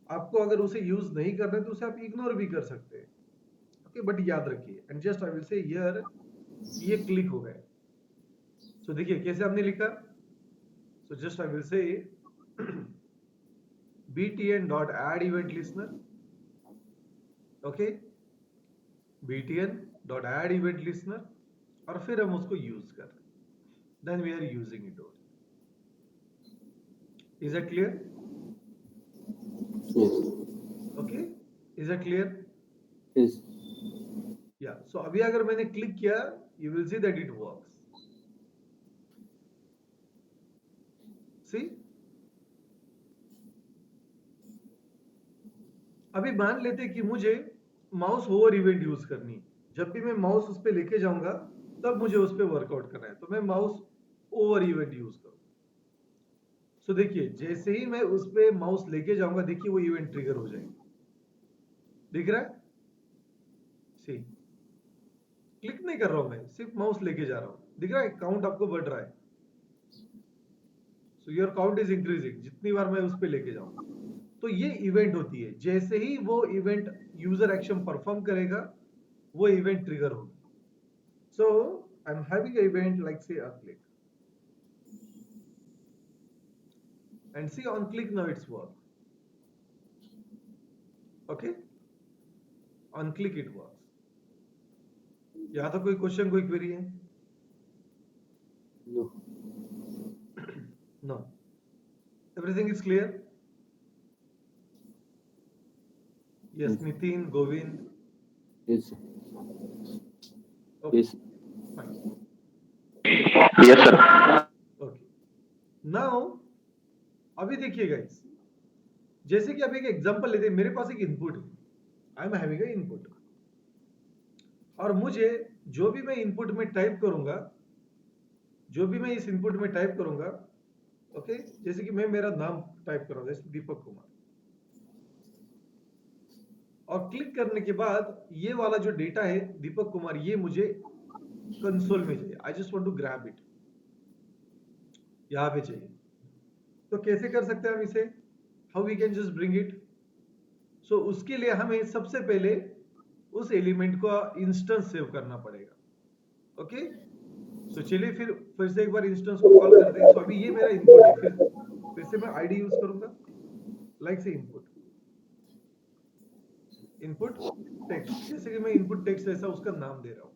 [SPEAKER 1] आपको अगर उसे यूज नहीं करना है तो उसे आप इग्नोर भी कर सकते हैं, ओके, बट याद रखिए, एंड जस्ट आई विल से हियर ये क्लिक हो गए। सो देखिए कैसे हमने लिखा। सो जस्ट आई विल से btn dot add event listener, okay, btn dot add event listener, और फिर हम उसको यूज कर रहे हैं, then we are using it only. Is that clear?
[SPEAKER 2] Yes.
[SPEAKER 1] Okay, is that clear?
[SPEAKER 2] Yes.
[SPEAKER 1] या so अभी अगर मैंने क्लिक किया, you will see that it works. See, अभी मान लेते कि मुझे माउस ओवर इवेंट यूज करनी है। जब भी मैं माउस उस पर लेके जाऊंगा तब मुझे उस पर वर्कआउट करना है, तो मैं माउस ओवर इवेंट यूज करूँ। सो देखिए जैसे ही मैं उस पर माउस लेके जाऊंगा, देखिए वो इवेंट ट्रिगर हो जाएगी। दिख रहा है? सी, क्लिक नहीं कर रहा हूं मैं, सिर्फ माउस लेके जा रहा हूं। दिख रहा है काउंट आपको बढ़ रहा है। So your count is increasing जितनी बार मैं उस पर लेके जाऊंगा। तो ये इवेंट होती है, जैसे ही वो इवेंट यूजर एक्शन परफॉर्म करेगा वो इवेंट ट्रिगर होगी। So I am having an event like say a click, and see on click now it's work, okay, on click it works। यहाँ तो कोई क्वेश्चन, कोई क्वेरी है?
[SPEAKER 2] No.
[SPEAKER 1] No, everything is clear? Yes,
[SPEAKER 2] Yes.
[SPEAKER 1] Nitin, Govind,
[SPEAKER 2] Yes.
[SPEAKER 1] okay,
[SPEAKER 2] Yes.
[SPEAKER 1] fine,
[SPEAKER 3] Yes, sir.
[SPEAKER 1] okay। Now अभी देखिए guys, जैसे कि अभी एक एग्जांपल लेते हैं, मेरे पास एक इनपुट है, आई एम हैविंग अ इनपुट, और मुझे जो भी मैं इनपुट में टाइप करूंगा, जो भी मैं इस इनपुट में टाइप करूंगा, ओके, जैसे कि मैं मेरा नाम टाइप कर रहा हूं, जैसे दीपक कुमार, और क्लिक करने के बाद ये वाला जो डेटा है दीपक कुमार, ये मुझे कंसोल में चाहिए। I just want to grab it, यहां पे चाहिए। तो कैसे कर सकते हैं हम इसे? How we can just bring it? So उसके लिए हमें सबसे पहले उस एलिमेंट को इंस्टेंस सेव करना पड़ेगा, ओके। सो चलिए फिर से एक बार इंस्टेंस को कॉल करते हैं। सो अभी ये मेरा इनपुट है, फिर से मैं आईडी यूज करूंगा, लाइक से इनपुट टेक्स्ट, जैसे कि मैं इनपुट टेक्स्ट ऐसा उसका नाम दे रहा हूं,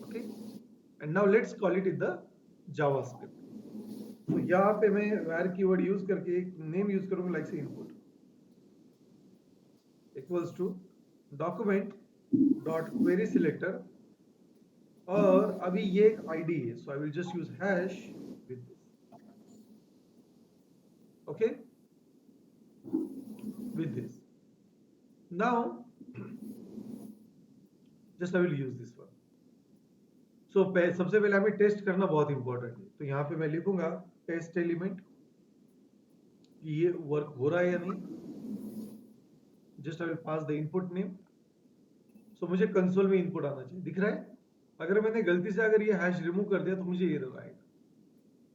[SPEAKER 1] okay. And now let's call it in the JavaScript. तो यहाँ पे मैं var कीवर्ड यूज करके एक नेम यूज करूंगा, like say input equals to document dot query selector, और अभी ये एक आईडी है, so I will just use hash with this, okay, with this. Now just I will use this one. So सबसे पहले हमें test करना बहुत इंपॉर्टेंट है, तो यहाँ पे मैं लिखूंगा टेस्ट एलिमेंट, ये वर्क हो रहा है या नहीं। Just I will pass the input name. So मुझे कंसोल में इनपुट आना चाहिए, दिख रहा है? अगर मैंने गलती से अगर ये हैश रिमूव कर दिया तो मुझे एरर आएगा,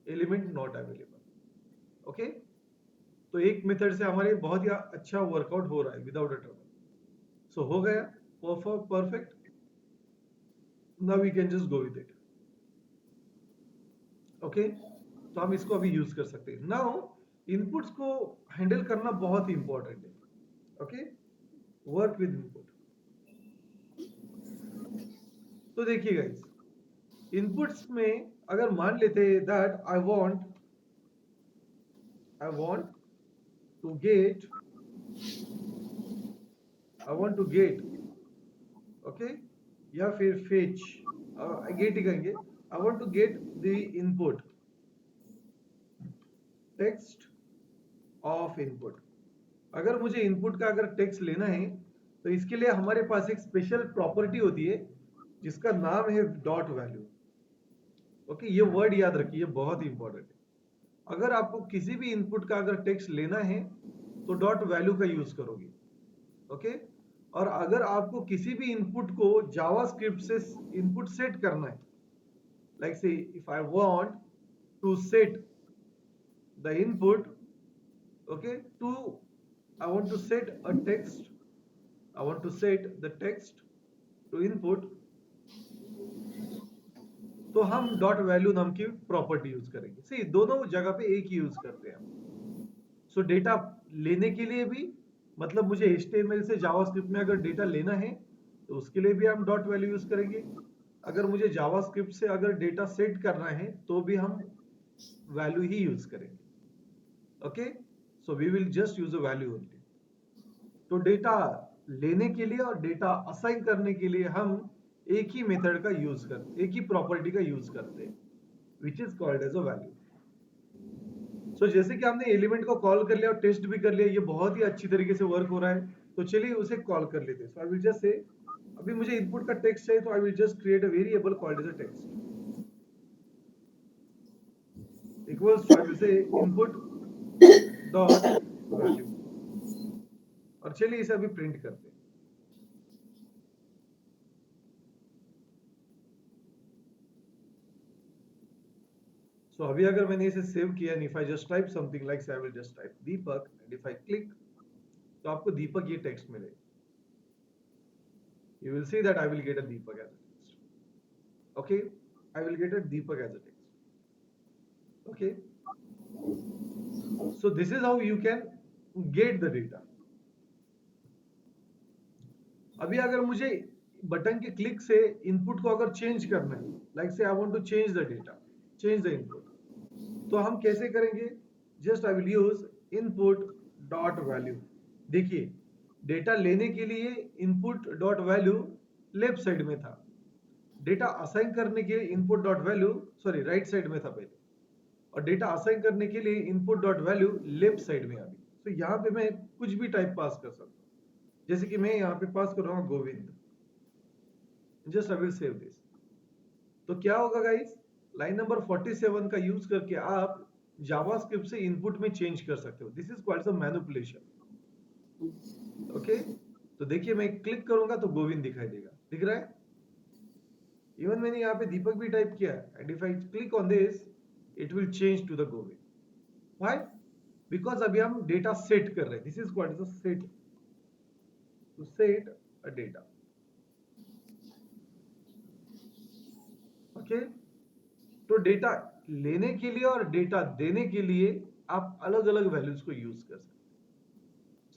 [SPEAKER 1] एलिमेंट नॉट अवेलेबल, ओके। तो एक मेथड से हमारे बहुत ही अच्छा वर्कआउट हो रहा है विदाउट अ ट्रबल। सो हो गया perfect. Now we can just go with it, okay. तो हम इसको अभी यूज कर सकते हैं। नाउ इनपुट्स को हैंडल करना बहुत ही इंपॉर्टेंट है, ओके, वर्क विद इनपुट। तो देखिए गाइस, इनपुट्स में अगर मान लेते हैं that I want to get okay, या फिर फेच गेट ही कहेंगे, I want to get the input text of input. अगर मुझे इनपुट का अगर टेक्स्ट लेना है तो इसके लिए हमारे पास एक स्पेशल प्रॉपर्टी होती है जिसका नाम है डॉट वैल्यू। ओके, ये वर्ड याद रखिए, बहुत ही इंपॉर्टेंट है। अगर आपको किसी भी इनपुट का अगर टेक्स्ट लेना है तो डॉट वैल्यू का यूज करोगे। ओके, और अगर आपको किसी भी इनपुट को जावास्क्रिप्ट से इनपुट सेट करना है, like say if I want to set the input, okay, to I want to set a text, I want to set the text to input, तो हम डॉट वैल्यू नाम की property use करेंगे। सी, दोनों जगह पे एक ही यूज करते हैं हम। सो डेटा लेने के लिए भी, मतलब मुझे HTML से जावास्क्रिप्ट में अगर डेटा लेना है तो उसके लिए भी हम डॉट वैल्यू यूज करेंगे। अगर मुझे जावास्क्रिप्ट से अगर डेटा सेट करना है तो भी हम वैल्यू ही यूज करेंगे। Okay, so we will just use a value only. तो डेटा लेने के लिए और डेटा असाइन करने के लिए हम एक ही मेथड का यूज करते, एक ही प्रॉपर्टी का यूज करते हैं, which is called as a value. So जैसे कि हमने एलिमेंट को कॉल कर लिया और टेस्ट भी कर लिया, ये बहुत ही अच्छी तरीके से वर्क हो रहा है, तो चलिए उसे कॉल कर लेते हैं। सो आई विल जस्ट से, अभी मुझे इनपुट का टेक्स्ट चाहिए तो I will just create a variable called as a text equals to, I will say input dot value, और चलिए इसे अभी प्रिंट करते हैं। सो अभी अगर मैंने इसे सेव किया, if I just type something like I will just type Deepak and if I click, तो आपको दीपक ये टेक्स्ट मिलेगा। You will see that I will get a Deepak as a text. Okay, I will get a Deepak as a text. Okay, so this is how you can get the data. अभी अगर मुझे button के click से input को अगर change करना है, like say I want to change the data, change the input, तो हम कैसे करेंगे? Just I will use input dot value. देखिए, डेटा लेने के लिए input dot value left side में था, डेटा असाइन करने के लिए input dot value, sorry, right side में था पहले, और डेटा असाइन करने के लिए input dot value left side में अभी। तो यहाँ पे मैं कुछ भी टाइप पास कर सकता हूँ, जैसे कि मैं यहाँ पे पास कर रहा हूँ Govind. Just I will save this. तो क्या होगा गाइस, लाइन नंबर 47 का यूज करके आप जावास्क्रिप्ट से इनपुट में चेंज कर सकते हो। This is called a manipulation. Okay, तो देखिए मैं क्लिक करूंगा तो गोविंद दिखाई देगा, दिख रहा है? इवन मैंने यहाँ पे दीपक भी टाइप किया, and if I click on this it will change to the Govind. Why? Because अभी हम डेटा सेट कर रहे हैं। This is called as a set, to set a data. Okay, तो डेटा लेने के लिए और डेटा देने के लिए आप अलग अलग वैल्यूज को यूज कर सकते हैं,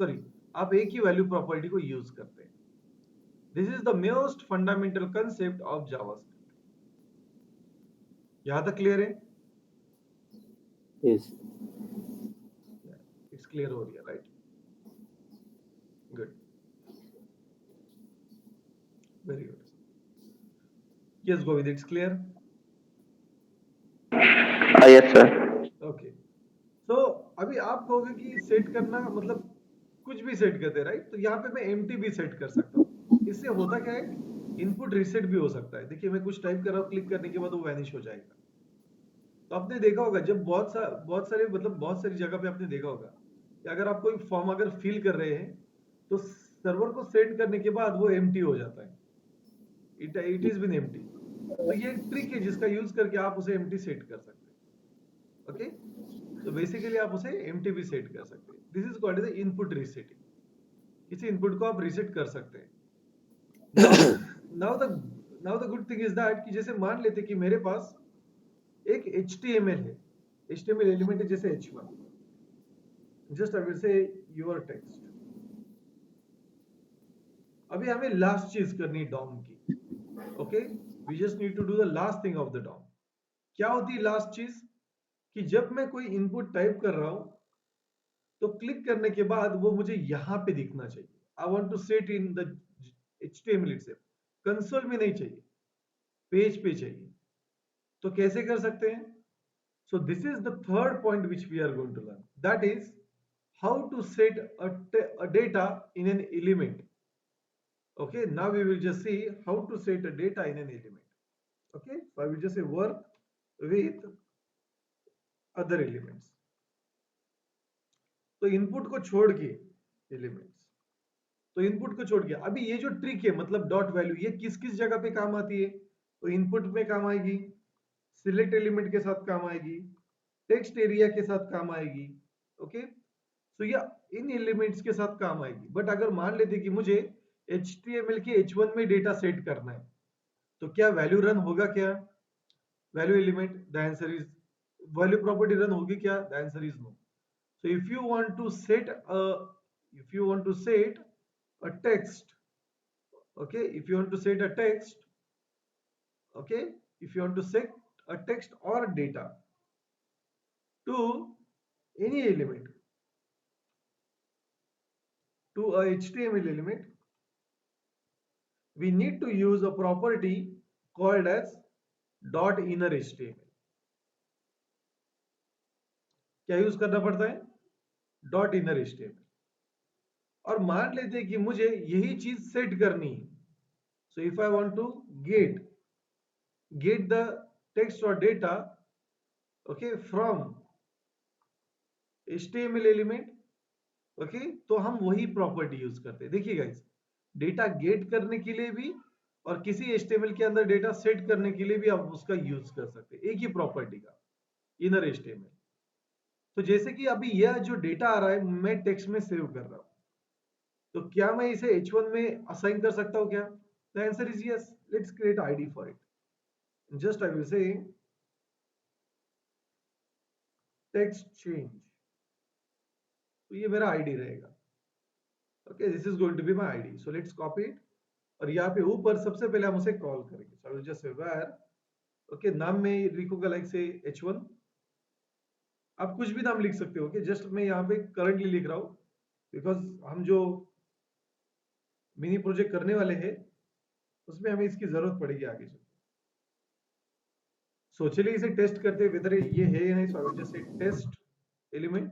[SPEAKER 1] सॉरी, आप एक ही वैल्यू प्रॉपर्टी को यूज करते हैं। This is the most fundamental concept of JavaScript. यहां तक क्लियर है?
[SPEAKER 2] Yes.
[SPEAKER 1] इट्स क्लियर हो रही है, right? Good, very good. Yes Govind, it's clear?
[SPEAKER 3] Yes, sir.
[SPEAKER 1] Okay, so अभी आप कहोगे कि सेट करना मतलब कुछ भी सेट करते हैं, राइट? तो यहाँ पे मैं एम्प्टी भी सेट कर सकता हूँ। इससे होता क्या है, इनपुट रीसेट भी हो सकता है। देखिए मैं कुछ टाइप कर रहा हूँ, क्लिक करने के बाद वो वैनिश हो जाएगा। तो आपने देखा होगा जब बहुत सारे मतलब बहुत सारी जगह पे आपने देखा होगा कि अगर आप कोई फॉर्म अगर फिल कर रहे हैं तो सर्वर को सेट करने के बाद वो एम्प्टी हो जाता है, इट इज बीन एम्प्टी। तो ये एक ट्रिक है जिसका यूज करके आप उसे एम्प्टी सेट कर सकते हैं। ओके, तो बेसिकली आप उसे एम्प्टी भी सेट कर सकते हैं। This is called as input resetting. इस इनपुट को आप रीसेट कर सकते हैं। Now the good thing is that कि जैसे मान लेते कि मेरे पास एक HTML है, HTML एलिमेंट है जैसे H1, just I will say your text. अभी हमें लास्ट चीज करनी है डॉम की। Okay, we just need to do the last thing of the DOM. क्या होती है लास्ट चीज? कि जब मैं कोई इनपुट टाइप कर रहा हूं तो क्लिक करने के बाद वो मुझे यहां पे दिखना चाहिए। I want to set in the HTML itself, console में नहीं चाहिए। पेज पे चाहिए। तो कैसे कर सकते हैं? So this is the third point which we are going to learn. That is how to set a data in an element. Okay, now we will just see how to set a data in an element. Okay, so I will just say work with other elements. तो input को छोड़ के elements, तो input को छोड़ के अभी ये जो ट्रिक है मतलब डॉट वैल्यू, ये किस किस जगह पे काम आती है? तो इनपुट में काम आएगी, सिलेक्ट एलिमेंट के साथ काम आएगी, टेक्स्ट एरिया के साथ काम आएगी। ओके, तो ये इन एलिमेंट्स के साथ काम आएगी। बट अगर मान लेते कि मुझे HTML के H1 में डेटा सेट करना है, तो क्या वैल्यू रन होगा? क्या value element? The answer is value property run होगी क्या? The answer is no. So if you want to set a text, okay, if you want to set a text, okay, if you want to set a text or data to any element, to a HTML element, we need to use a property called as dot inner HTML. क्या use करना पड़ता है? Dot inner HTML। और मान लेते हैं कि मुझे यही चीज सेट करनी है। So if I want to get the text or data, okay, from HTML element, okay, तो हम वही प्रॉपर्टी यूज करते हैं। देखिए गाइस, डेटा गेट करने के लिए भी और किसी HTML के अंदर डेटा सेट करने के लिए भी आप उसका यूज कर सकते हैं, एक ही प्रॉपर्टी का, इनर HTML। तो जैसे कि अभी यह जो डेटा आ रहा है मैं टेक्स्ट में सेव कर रहा हूं, तो क्या मैं इसे H1 में असाइन कर सकता हूं क्या? The answer is yes. Let's create ID for it. Just I will say text change, तो ये मेरा आईडी रहेगा। Okay, this is going to be my ID. So let's copy it, और यहाँ पे ऊपर सबसे पहले हम उसे कॉल करेंगे। So I will just say where, okay, नाम में लिखूंगा लाइक से H1। आप कुछ भी नाम लिख सकते हो। ओके, जस्ट मैं यहाँ पे करंटली लिख रहा हूँ बिकॉज हम जो मिनी प्रोजेक्ट करने वाले हैं उसमें हमें इसकी जरूरत पड़ेगी आगे चल। सो चलिए इसे टेस्ट करते हैं वेदर ये है या नहीं। So I will just say test element,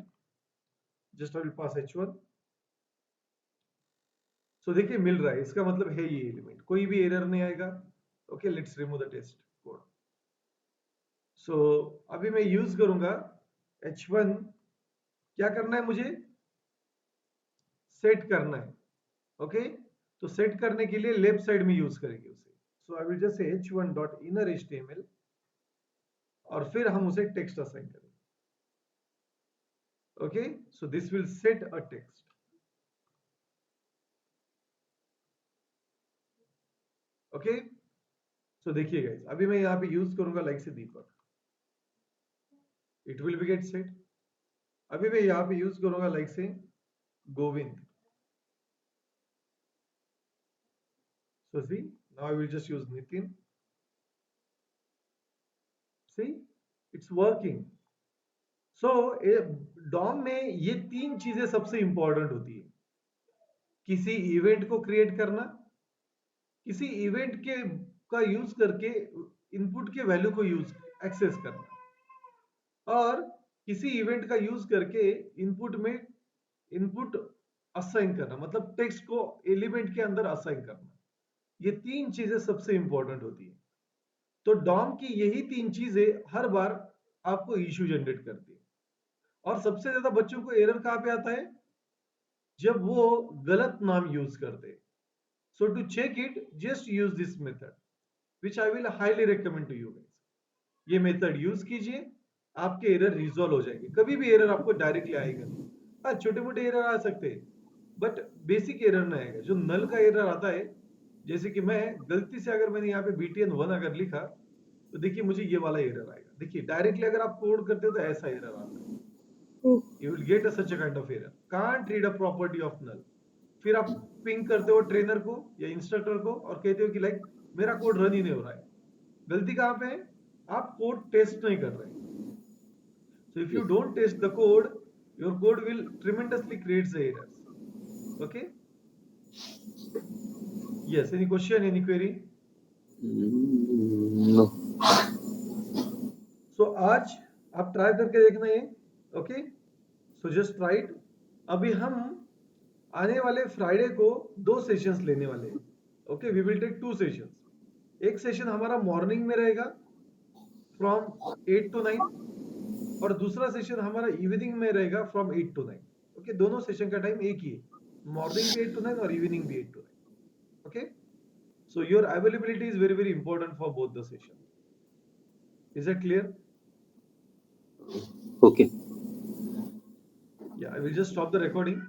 [SPEAKER 1] just I will pass H1। So देखिए मिल रहा है, इसका मतलब है ये एलिमेंट, कोई भी एरर नहीं आएगा। Okay, let's remove the test code. So अभी मैं यूज करूंगा H1। क्या करना है मुझे? सेट करना है। ओके, तो सेट करने के लिए लेफ्ट साइड में यूज करेंगे उसे। सो आई विल जस्ट से H1 डॉट इनर HTML, और फिर हम उसे टेक्स्ट असाइन करेंगे। Okay, so this will set a text. Okay, so देखिए गाइस, अभी मैं यहाँ पे यूज करूंगा like say Deepak, it will be get set. अभी मैं यहाँ पे यूज करूंगा लाइक से Govind. So see, now I will just use Nitin. See, it's working. So DOM में ये तीन चीजें सबसे इंपॉर्टेंट होती है। किसी इवेंट को क्रिएट करना, किसी इवेंट के का यूज करके इनपुट के वैल्यू को यूज एक्सेस करना, और किसी इवेंट का यूज करके इनपुट में इनपुट असाइन करना, मतलब टेक्स्ट को एलिमेंट के अंदर असाइन करना। ये तीन चीजें सबसे इंपॉर्टेंट होती है। तो डॉम की यही तीन चीजें हर बार आपको इश्यू जनरेट करती है। और सबसे ज्यादा बच्चों को एरर कहां पे आता है? जब वो गलत नाम यूज करते हैं। So to check it, just use this method which I will highly recommend to you guys. ये मेथड यूज कीजिए, आपके एरर रिजॉल्व हो जाएंगे। कभी भी एरर आपको डायरेक्टली आएगा नहीं। हाँ, छोटे मोटे एरर आ सकते हैं, बट बेसिक एरर नहीं आएगा। जो नल का एरर आता है, जैसे कि मैं गलती से अगर मैंने यहाँ पे BTN1 अगर लिखा, तो देखिए मुझे ये वाला एरर आएगा। देखिए डायरेक्टली अगर आप कोड करते हो तो ऐसा एरर आता है। You will get a such a kind of error. Can't read a property of null. फिर आप पिंग करते हो ट्रेनर को या इंस्ट्रक्टर को और कहते हो कि लाइक मेरा कोड रन ही नहीं हो रहा है। गलती कहाँ पे है? आप कोड टेस्ट नहीं कर रहे हैं। So if you don't test the code, your code will tremendously create the errors. Okay? Yes. Any question? Any query?
[SPEAKER 2] No
[SPEAKER 1] so आज आप ट्राई करके देखना ये, ओके, सो जस्ट राइट। अभी हम आने वाले फ्राइडे को 2 सेशंस लेने वाले हैं, okay, we will take 2 sessions. एक सेशन हमारा मॉर्निंग में रहेगा फ्रॉम 8 to 9 और दूसरा सेशन हमारा इवनिंग में रहेगा फ्रॉम 8 to 9, ओके। दोनों सेशन का टाइम एक ही है, मॉर्निंग भी 8 to 9 और इवनिंग भी 8 to 9, okay. So your availability is very important for both the session. Is that clear?
[SPEAKER 2] Okay
[SPEAKER 1] Yeah, I will just stop the recording.